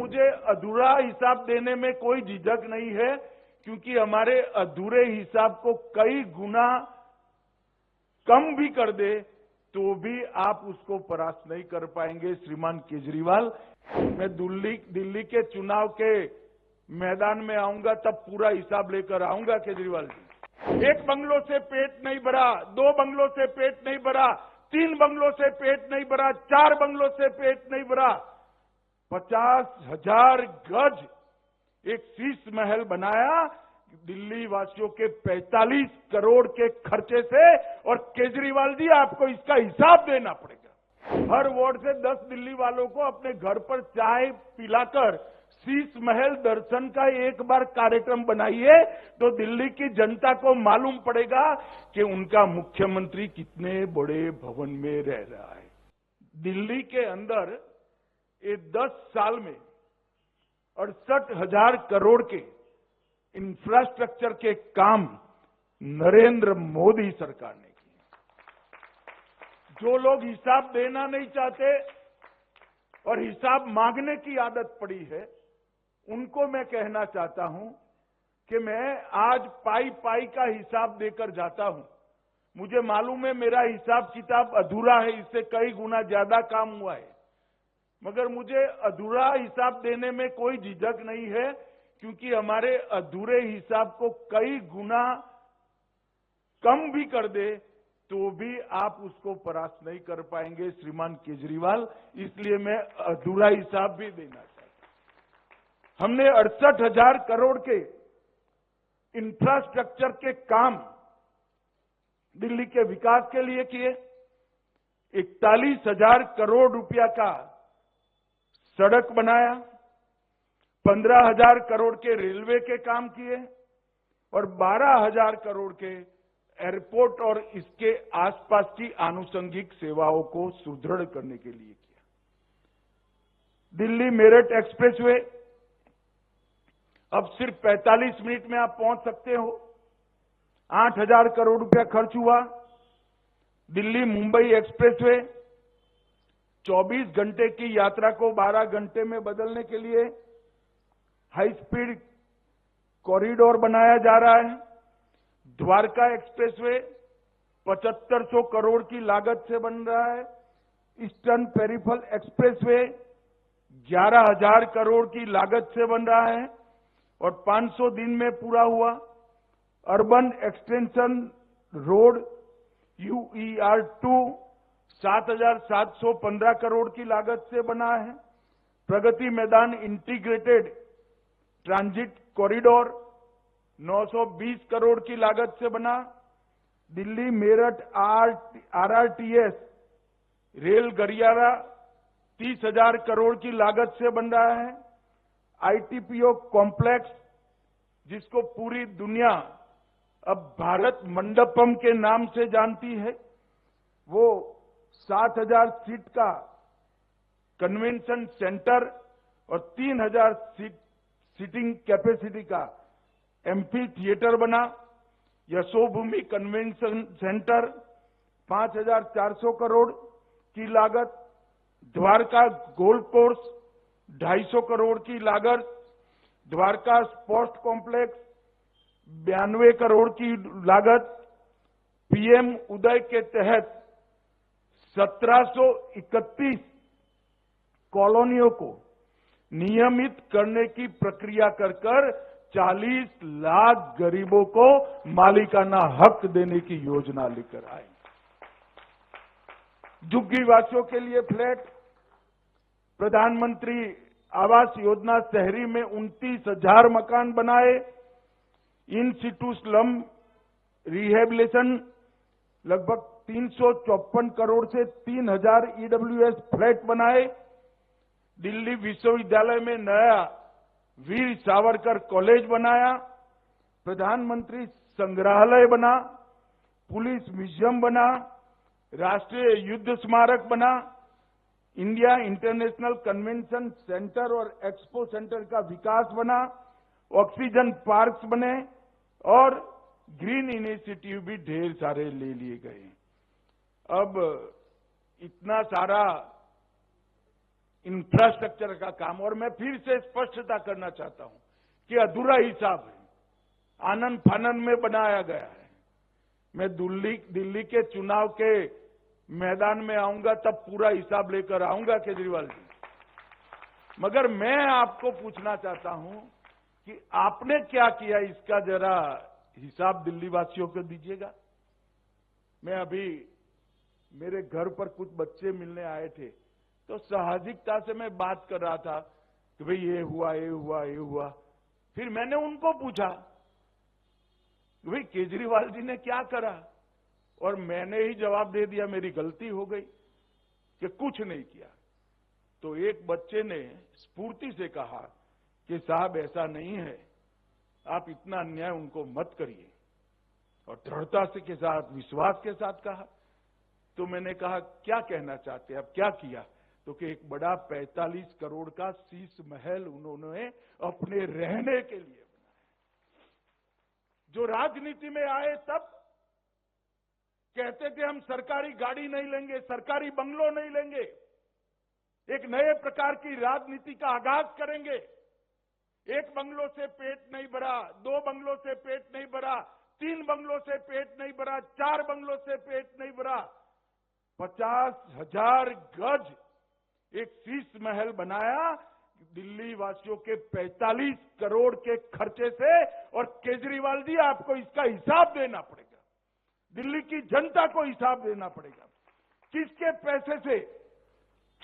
मुझे अधूरा हिसाब देने में कोई झिझक नहीं है, क्योंकि हमारे अधूरे हिसाब को कई गुना कम भी कर दे तो भी आप उसको परास्त नहीं कर पाएंगे श्रीमान केजरीवाल। मैं दिल्ली के चुनाव के मैदान में आऊंगा तब पूरा हिसाब लेकर आऊंगा केजरीवाल जी। एक बंगलों से पेट नहीं भरा, 2 बंगलों से पेट नहीं भरा, 3 बंगलों से पेट नहीं भरा, 4 बंगलों से पेट नहीं भरा, 50,000 गज एक शीश महल बनाया दिल्ली वासियों के 45 करोड़ के खर्चे से। और केजरीवाल जी आपको इसका हिसाब देना पड़ेगा। हर वार्ड से 10 दिल्ली वालों को अपने घर पर चाय पिलाकर शीश महल दर्शन का एक बार कार्यक्रम बनाइए तो दिल्ली की जनता को मालूम पड़ेगा कि उनका मुख्यमंत्री कितने बड़े भवन में रह रहा है। दिल्ली के अंदर ये 10 साल में 68,000 करोड़ के इंफ्रास्ट्रक्चर के काम नरेंद्र मोदी सरकार ने किए। जो लोग हिसाब देना नहीं चाहते और हिसाब मांगने की आदत पड़ी है, उनको मैं कहना चाहता हूं कि मैं आज पाई पाई का हिसाब देकर जाता हूं। मुझे मालूम है मेरा हिसाब किताब अधूरा है, इससे कई गुना ज्यादा काम हुआ है, मगर मुझे अधूरा हिसाब देने में कोई झिझक नहीं है, क्योंकि हमारे अधूरे हिसाब को कई गुना कम भी कर दे तो भी आप उसको परास्त नहीं कर पाएंगे श्रीमान केजरीवाल। इसलिए मैं अधूरा हिसाब भी देना चाहता हूं। हमने 68,000 करोड़ के इंफ्रास्ट्रक्चर के काम दिल्ली के विकास के लिए किए। 41,000 करोड़ रुपया का सड़क बनाया, 15,000 करोड़ के रेलवे के काम किए और 12,000 करोड़ के एयरपोर्ट और इसके आसपास की आनुषंगिक सेवाओं को सुदृढ़ करने के लिए किया। दिल्ली मेरठ एक्सप्रेसवे अब सिर्फ 45 मिनट में आप पहुंच सकते हो। 8,000 करोड़ रुपया खर्च हुआ। दिल्ली मुंबई एक्सप्रेसवे 24 घंटे की यात्रा को 12 घंटे में बदलने के लिए हाई स्पीड कॉरिडोर बनाया जा रहा है। द्वारका एक्सप्रेसवे 7500 करोड़ की लागत से बन रहा है। ईस्टर्न पेरिफेरल एक्सप्रेसवे 11,000 करोड़ की लागत से बन रहा है और 500 दिन में पूरा हुआ। Urban extension road UER2 7,715 crore की लागत से बना है। Pragati Maidan integrated transit corridor 920 crore की लागत से बना। दिल्ली मेरठ RRTS रेल गलियारा 30,000 करोड़ की लागत से बन रहा है। ITPO कॉम्प्लेक्स, जिसको पूरी दुनिया अब भारत मंडपम के नाम से जानती है, वो 7,000 सीट का कन्वेंशन सेंटर और 3,000 सीटिंग कैपेसिटी का एम्फी थिएटर बना। यशोभूमि कन्वेंशन सेंटर 5,400 करोड़ की लागत। द्वारका गोल्फ कोर्स 250 करोड़ की लागत। द्वारका स्पोर्ट्स कॉम्प्लेक्स 92 करोड़ की लागत। PM उदय के तहत 1731 कॉलोनियों को नियमित करने की प्रक्रिया कर 40 लाख गरीबों को मालिकाना हक देने की योजना लेकर आए। झुग्गी वासियों के लिए फ्लैट, प्रधानमंत्री आवास योजना शहरी में 29,000 मकान बनाए। इन सिटू स्लम रिहेबिलिटेशन लगभग 354 करोड़ से 3,000 EWS फ्लैट बनाए। दिल्ली विश्वविद्यालय में नया वीर सावरकर कॉलेज बनाया। प्रधानमंत्री संग्रहालय बना। पुलिस म्यूजियम बना। राष्ट्रीय युद्ध स्मारक बना। इंडिया इंटरनेशनल कन्वेंशन सेंटर और एक्सपो सेंटर का विकास बना। ऑक्सीजन पार्क्स बने और ग्रीन इनिशिएटिव भी ढेर सारे ले लिए गए। अब इतना सारा इंफ्रास्ट्रक्चर का काम, और मैं फिर से स्पष्टता करना चाहता हूं कि अधूरा हिसाब है, आनन फानन में बनाया गया है। मैं दिल्ली के चुनाव के मैदान में आऊंगा तब पूरा हिसाब लेकर आऊंगा केजरीवाल जी, मगर मैं आपको पूछना चाहता हूं कि आपने क्या किया, इसका जरा हिसाब दिल्ली वासियों को दीजिएगा। मैं अभी मेरे घर पर कुछ बच्चे मिलने आए थे, तो साहसिकता से मैं बात कर रहा था कि भाई ये हुआ ये हुआ ये हुआ। फिर मैंने उनको पूछा कि भाई केजरीवाल जी ने क्या करा, और मैंने ही जवाब दे दिया मेरी गलती हो गई कि कुछ नहीं किया। तो एक बच्चे ने स्फूर्ति से कहा कि साहब ऐसा नहीं है, आप इतना अन्याय उनको मत करिए, और दृढ़ता से के साथ विश्वास के साथ कहा। तो मैंने कहा क्या कहना चाहते हैं, अब क्या किया? तो कि एक बड़ा 45 करोड़ का शीश महल उन्होंने अपने रहने के लिए बनाया। जो राजनीति में आए तब कहते थे हम सरकारी गाड़ी नहीं लेंगे, सरकारी बंगलो नहीं लेंगे, एक नए प्रकार की राजनीति का आगाज करेंगे। एक बंगलों से पेट नहीं भरा, 2 बंगलों से पेट नहीं भरा, 3 बंगलों से पेट नहीं भरा, 4 बंगलों से पेट नहीं भरा, 50,000 गज एक शीश महल बनाया दिल्ली वासियों के 45 करोड़ के खर्चे से। और केजरीवाल जी आपको इसका हिसाब देना पड़ेगा, दिल्ली की जनता को हिसाब देना पड़ेगा। किसके पैसे से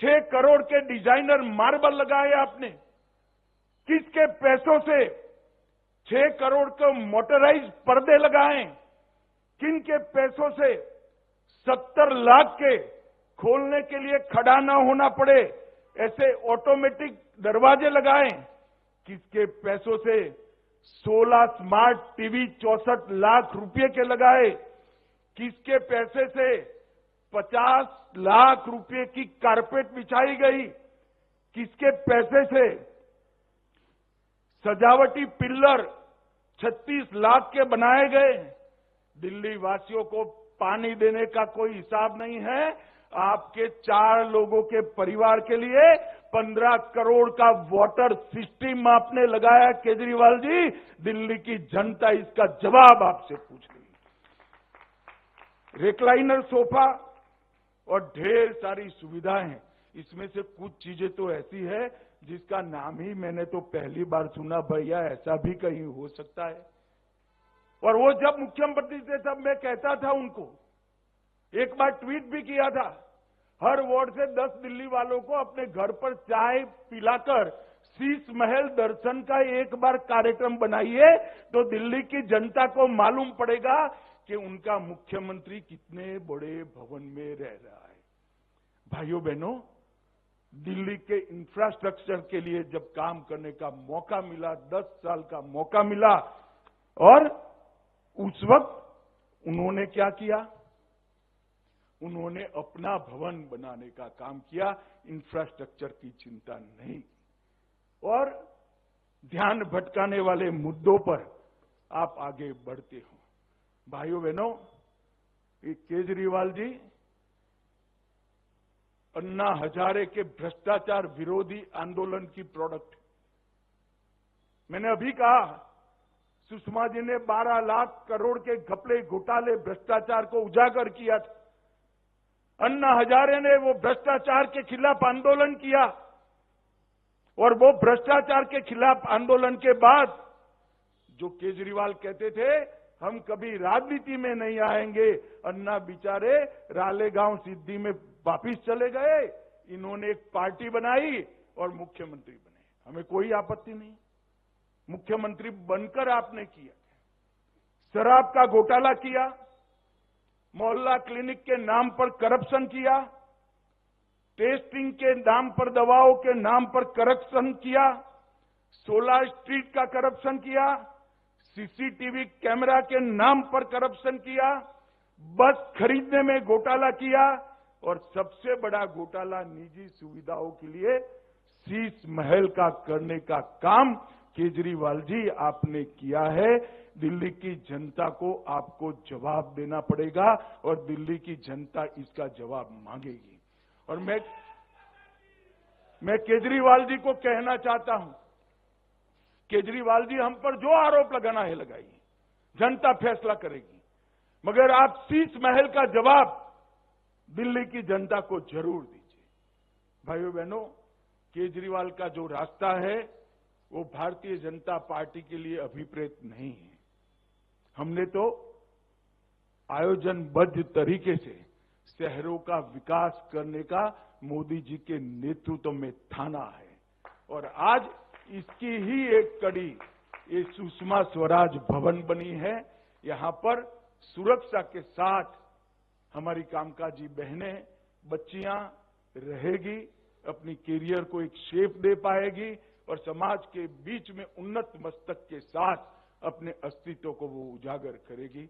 6 करोड़ के डिजाइनर मार्बल लगाए आपने? किसके पैसों से 6 करोड़ के मोटराइज पर्दे लगाए? किन के पैसों से 70 लाख के खोलने के लिए खड़ा ना होना पड़े ऐसे ऑटोमेटिक दरवाजे लगाए? किसके पैसों से 16 स्मार्ट टीवी 64 लाख रुपए के लगाए? किसके पैसे से 50 लाख रुपए की कारपेट बिछाई गई? किसके पैसे से सजावटी पिल्लर 36 लाख के बनाए गए? दिल्ली वासियों को पानी देने का कोई हिसाब नहीं है। आपके 4 लोगों के परिवार के लिए 15 करोड़ का वाटर सिस्टम आपने लगाया केजरीवाल जी। दिल्ली की जनता इसका जवाब आपसे पूछ रही है। रिक्लाइनर सोफा और ढेर सारी सुविधाएं हैं, इसमें से कुछ चीजें तो ऐसी है जिसका नाम ही मैंने तो पहली बार सुना, भैया ऐसा भी कहीं हो सकता है। और वो जब मुख्यमंत्री थे तब मैं कहता था उनको, एक बार ट्वीट भी किया था, हर वार्ड से 10 दिल्ली वालों को अपने घर पर चाय पिलाकर शीश महल दर्शन का एक बार कार्यक्रम बनाइए, तो दिल्ली की जनता को मालूम पड़ेगा कि उनका मुख्यमंत्री कितने बड़े भवन में रह रहा है। भाइयों बहनों, दिल्ली के इंफ्रास्ट्रक्चर के लिए जब काम करने का मौका मिला, 10 साल का मौका मिला, और उस वक्त उन्होंने क्या किया? उन्होंने अपना भवन बनाने का काम किया, इंफ्रास्ट्रक्चर की चिंता नहीं। और ध्यान भटकाने वाले मुद्दों पर आप आगे बढ़ते हो। भाइयों बहनों, ये केजरीवाल जी अन्ना हजारे के भ्रष्टाचार विरोधी आंदोलन की प्रोडक्ट। मैंने अभी कहा, सुषमा जी ने 12 लाख करोड़ के घपले घोटाले भ्रष्टाचार को उजागर किया था। अन्ना हजारे ने वो भ्रष्टाचार के खिलाफ आंदोलन किया, और वो भ्रष्टाचार के खिलाफ आंदोलन के बाद जो केजरीवाल कहते थे हम कभी राजनीति में नहीं आएंगे, अन्ना बेचारे रालेगांव सिद्धि में वापिस चले गए। इन्होंने एक पार्टी बनाई और मुख्यमंत्री बने, हमें कोई आपत्ति नहीं। मुख्यमंत्री बनकर आपने किया, शराब का घोटाला किया, मोहल्ला क्लिनिक के नाम पर करप्शन किया, टेस्टिंग के नाम पर दवाओं के नाम पर करप्शन किया, 16 स्ट्रीट का करप्शन किया, सीसीटीवी कैमरा के नाम पर करप्शन किया, बस खरीदने में घोटाला किया, और सबसे बड़ा घोटाला निजी सुविधाओं के लिए शीश महल का करने का काम केजरीवाल जी आपने किया है। दिल्ली की जनता को आपको जवाब देना पड़ेगा, और दिल्ली की जनता इसका जवाब मांगेगी। और मैं मैं केजरीवाल जी को कहना चाहता हूं, केजरीवाल जी हम पर जो आरोप लगाना है लगाइए, जनता फैसला करेगी, मगर आप शीश महल का जवाब दिल्ली की जनता को जरूर दीजिए। भाइयों बहनों, केजरीवाल का जो रास्ता है वो भारतीय जनता पार्टी के लिए अभिप्रेत नहीं है। हमने तो आयोजनबद्ध तरीके से शहरों का विकास करने का मोदी जी के नेतृत्व में ठाना है और आज इसकी ही एक कड़ी ये सुषमा स्वराज भवन बनी है। यहां पर सुरक्षा के साथ हमारी कामकाजी बहनें, बच्चियां रहेगी, अपनी कैरियर को एक शेप दे पाएगी और समाज के बीच में उन्नत मस्तक के साथ अपने अस्तित्व को वो उजागर करेगी।